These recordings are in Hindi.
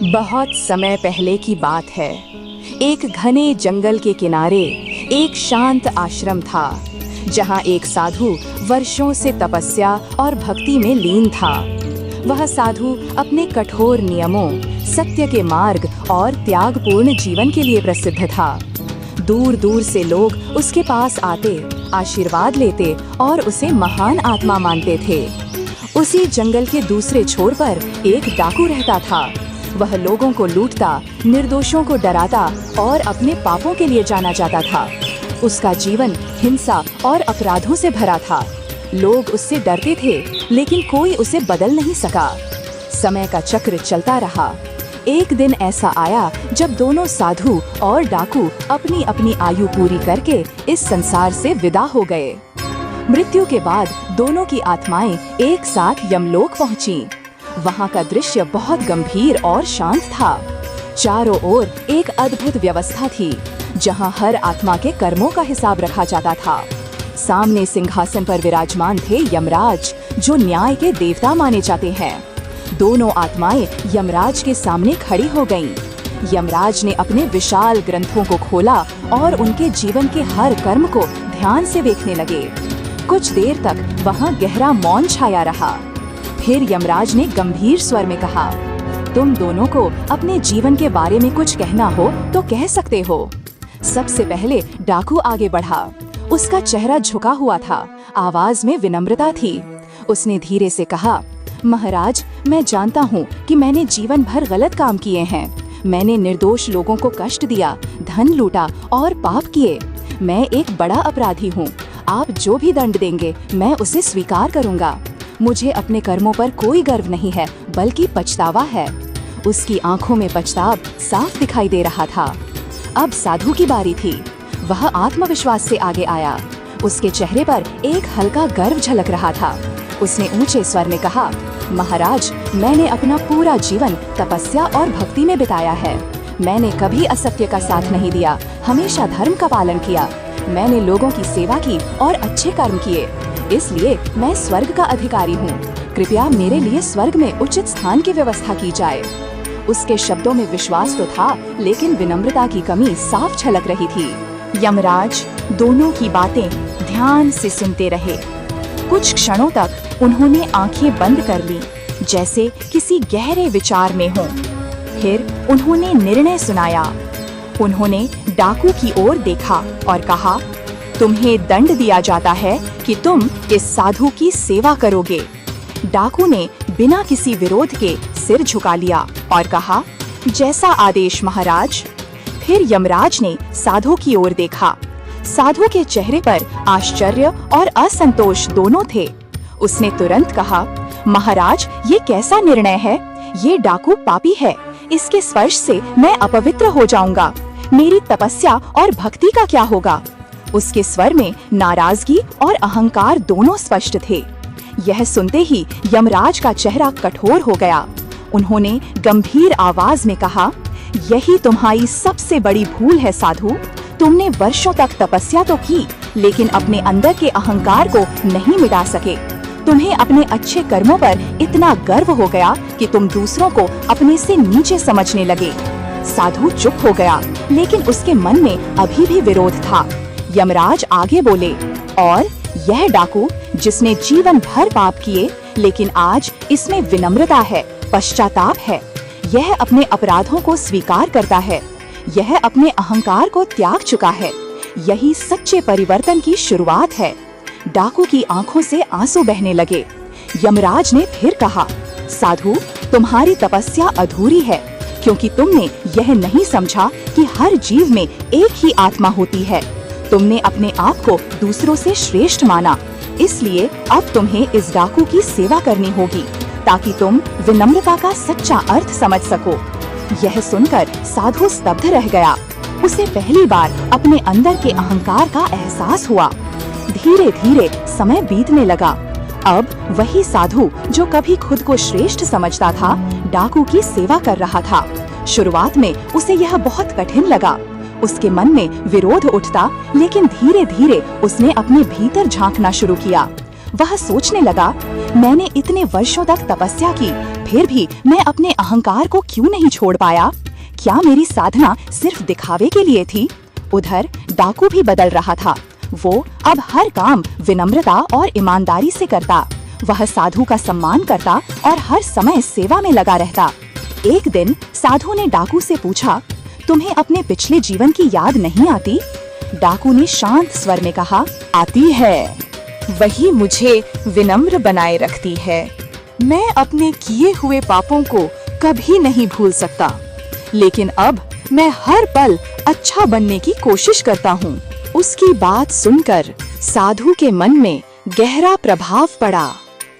बहुत समय पहले की बात है। एक घने जंगल के किनारे एक शांत आश्रम था, जहाँ एक साधु वर्षों से तपस्या और भक्ति में लीन था। वह साधु अपने कठोर नियमों, सत्य के मार्ग और त्यागपूर्ण जीवन के लिए प्रसिद्ध था। दूर दूर से लोग उसके पास आते, आशीर्वाद लेते और उसे महान आत्मा मानते थे। उसी जंगल के दूसरे छोर पर एक डाकू रहता था। वह लोगों को लूटता, निर्दोषों को डराता और अपने पापों के लिए जाना जाता था। उसका जीवन हिंसा और अपराधों से भरा था। लोग उससे डरते थे, लेकिन कोई उसे बदल नहीं सका। समय का चक्र चलता रहा। एक दिन ऐसा आया जब दोनों साधु और डाकू अपनी अपनी आयु पूरी करके इस संसार से विदा हो गए। मृत्यु के बाद दोनों की आत्माएं एक साथ यमलोक पहुंची। वहां का दृश्य बहुत गंभीर और शांत था। चारों ओर एक अद्भुत व्यवस्था थी, जहां हर आत्मा के कर्मों का हिसाब रखा जाता था। सामने सिंहासन पर विराजमान थे यमराज, जो न्याय के देवता माने जाते हैं। दोनों आत्माएं यमराज के सामने खड़ी हो गईं। यमराज ने अपने विशाल ग्रंथों को खोला और उनके जीवन के हर कर्म को ध्यान से देखने लगे। कुछ देर तक वहां गहरा मौन छाया रहा। फिर यमराज ने गंभीर स्वर में कहा, तुम दोनों को अपने जीवन के बारे में कुछ कहना हो तो कह सकते हो। सबसे पहले डाकू आगे बढ़ा। उसका चेहरा झुका हुआ था, आवाज में विनम्रता थी। उसने धीरे से कहा, महाराज, मैं जानता हूँ कि मैंने जीवन भर गलत काम किए हैं। मैंने निर्दोष लोगों को कष्ट दिया, धन लूटा और पाप किए। मैं एक बड़ा अपराधी हूँ। आप जो भी दंड देंगे मैं उसे स्वीकार करूँगा। मुझे अपने कर्मों पर कोई गर्व नहीं है, बल्कि पछतावा है। उसकी आंखों में पछतावा साफ दिखाई दे रहा था। अब साधु की बारी थी। वह आत्मविश्वास से आगे आया। उसके चेहरे पर एक हल्का गर्व झलक रहा था। उसने ऊंचे स्वर में कहा, महाराज, मैंने अपना पूरा जीवन तपस्या और भक्ति में बिताया है। मैंने कभी असत्य का साथ नहीं दिया, हमेशा धर्म का पालन किया। मैंने लोगों की सेवा की और अच्छे कर्म किए, इसलिए मैं स्वर्ग का अधिकारी हूँ। कृपया मेरे लिए स्वर्ग में उचित स्थान की व्यवस्था की जाए। उसके शब्दों में विश्वास तो था, लेकिन विनम्रता की कमी साफ झलक रही थी। यमराज दोनों की बातें ध्यान से सुनते रहे। कुछ क्षणों तक उन्होंने आंखें बंद कर ली, जैसे किसी गहरे विचार में हों। फिर उन्होंने निर्णय सुनाया। उन्होंने डाकू की ओर देखा और कहा, तुम्हें दंड दिया जाता है कि तुम इस साधु की सेवा करोगे। डाकू ने बिना किसी विरोध के सिर झुका लिया और कहा, जैसा आदेश महाराज। फिर यमराज ने साधु की ओर देखा। साधु के चेहरे पर आश्चर्य और असंतोष दोनों थे। उसने तुरंत कहा, महाराज, ये कैसा निर्णय है? ये डाकू पापी है। इसके स्पर्श से मैं अपवित्र हो जाऊंगा। मेरी तपस्या और भक्ति का क्या होगा? उसके स्वर में नाराजगी और अहंकार दोनों स्पष्ट थे। यह सुनते ही यमराज का चेहरा कठोर हो गया। उन्होंने गंभीर आवाज में कहा, यही तुम्हारी सबसे बड़ी भूल है साधु। तुमने वर्षों तक तपस्या तो की, लेकिन अपने अंदर के अहंकार को नहीं मिटा सके। तुम्हें अपने अच्छे कर्मों पर इतना गर्व हो गया कि तुम दूसरों को अपने से नीचे समझने लगे। साधु चुप हो गया, लेकिन उसके मन में अभी भी विरोध था। यमराज आगे बोले, और यह डाकू जिसने जीवन भर पाप किए, लेकिन आज इसमें विनम्रता है, पश्चाताप है। यह अपने अपराधों को स्वीकार करता है। यह अपने अहंकार को त्याग चुका है। यही सच्चे परिवर्तन की शुरुआत है। डाकू की आंखों से आंसू बहने लगे। यमराज ने फिर कहा, साधु, तुम्हारी तपस्या अधूरी है, क्योंकि तुमने यह नहीं समझा कि हर जीव में एक ही आत्मा होती है। तुमने अपने आप को दूसरों से श्रेष्ठ माना, इसलिए अब तुम्हें इस डाकू की सेवा करनी होगी, ताकि तुम विनम्रता का सच्चा अर्थ समझ सको। यह सुनकर साधु स्तब्ध रह गया। उसे पहली बार अपने अंदर के अहंकार का एहसास हुआ। धीरे धीरे समय बीतने लगा। अब वही साधु जो कभी खुद को श्रेष्ठ समझता था, डाकू की सेवा कर रहा था। शुरुआत में उसे यह बहुत कठिन लगा। उसके मन में विरोध उठता, लेकिन धीरे धीरे उसने अपने भीतर झांकना शुरू किया। वह सोचने लगा, मैंने इतने वर्षों तक तपस्या की, फिर भी मैं अपने अहंकार को क्यों नहीं छोड़ पाया? क्या मेरी साधना सिर्फ दिखावे के लिए थी? उधर डाकू भी बदल रहा था। वो अब हर काम विनम्रता और ईमानदारी से करता। वह साधु का सम्मान करता और हर समय सेवा में लगा रहता। एक दिन साधु ने डाकू से पूछा, तुम्हें अपने पिछले जीवन की याद नहीं आती? डाकू ने शांत स्वर में कहा, आती है। वही मुझे विनम्र बनाए रखती है। मैं अपने किए हुए पापों को कभी नहीं भूल सकता, लेकिन अब मैं हर पल अच्छा बनने की कोशिश करता हूँ। उसकी बात सुनकर साधु के मन में गहरा प्रभाव पड़ा।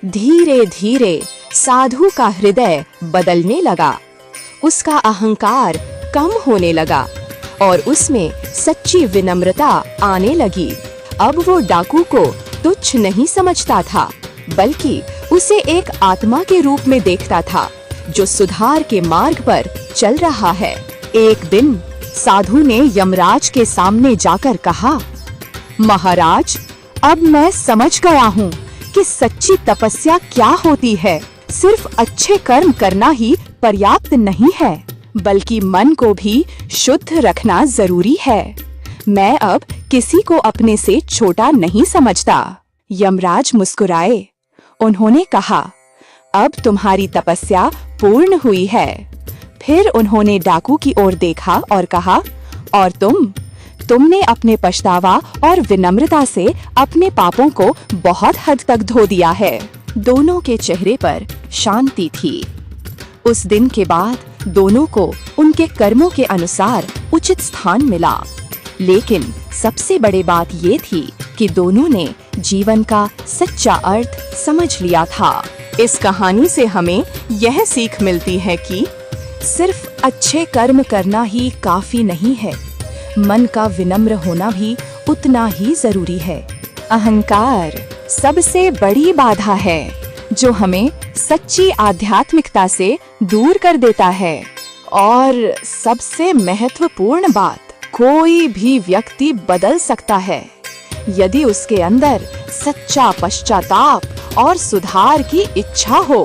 धीरे धीरे साधु का हृदय बदलने लगा। उसका अहंकार कम होने लगा और उसमें सच्ची विनम्रता आने लगी। अब वो डाकू को तुच्छ नहीं समझता था, बल्कि उसे एक आत्मा के रूप में देखता था जो सुधार के मार्ग पर चल रहा है। एक दिन साधु ने यमराज के सामने जाकर कहा, महाराज, अब मैं समझ गया हूँ कि सच्ची तपस्या क्या होती है। सिर्फ अच्छे कर्म करना ही पर्याप्त नहीं है, बल्कि मन को भी शुद्ध रखना जरूरी है। मैं अब किसी को अपने से छोटा नहीं समझता। यमराज मुस्कुराए। उन्होंने कहा, अब तुम्हारी तपस्या पूर्ण हुई है। फिर उन्होंने डाकू की ओर देखा और कहा, और तुमने अपने पछतावा और विनम्रता से अपने पापों को बहुत हद तक धो दिया है। दोनों के चेहरे पर शांति थी। उस दिन के बाद दोनों को उनके कर्मों के अनुसार उचित स्थान मिला। लेकिन सबसे बड़ी बात ये थी कि दोनों ने जीवन का सच्चा अर्थ समझ लिया था। इस कहानी से हमें यह सीख मिलती है कि सिर्फ अच्छे कर्म करना ही काफी नहीं है, मन का विनम्र होना भी उतना ही जरूरी है। अहंकार सबसे बड़ी बाधा है जो हमें सच्ची आध्यात्मिकता से दूर कर देता है। और सबसे महत्वपूर्ण बात, कोई भी व्यक्ति बदल सकता है यदि उसके अंदर सच्चा पश्चाताप और सुधार की इच्छा हो।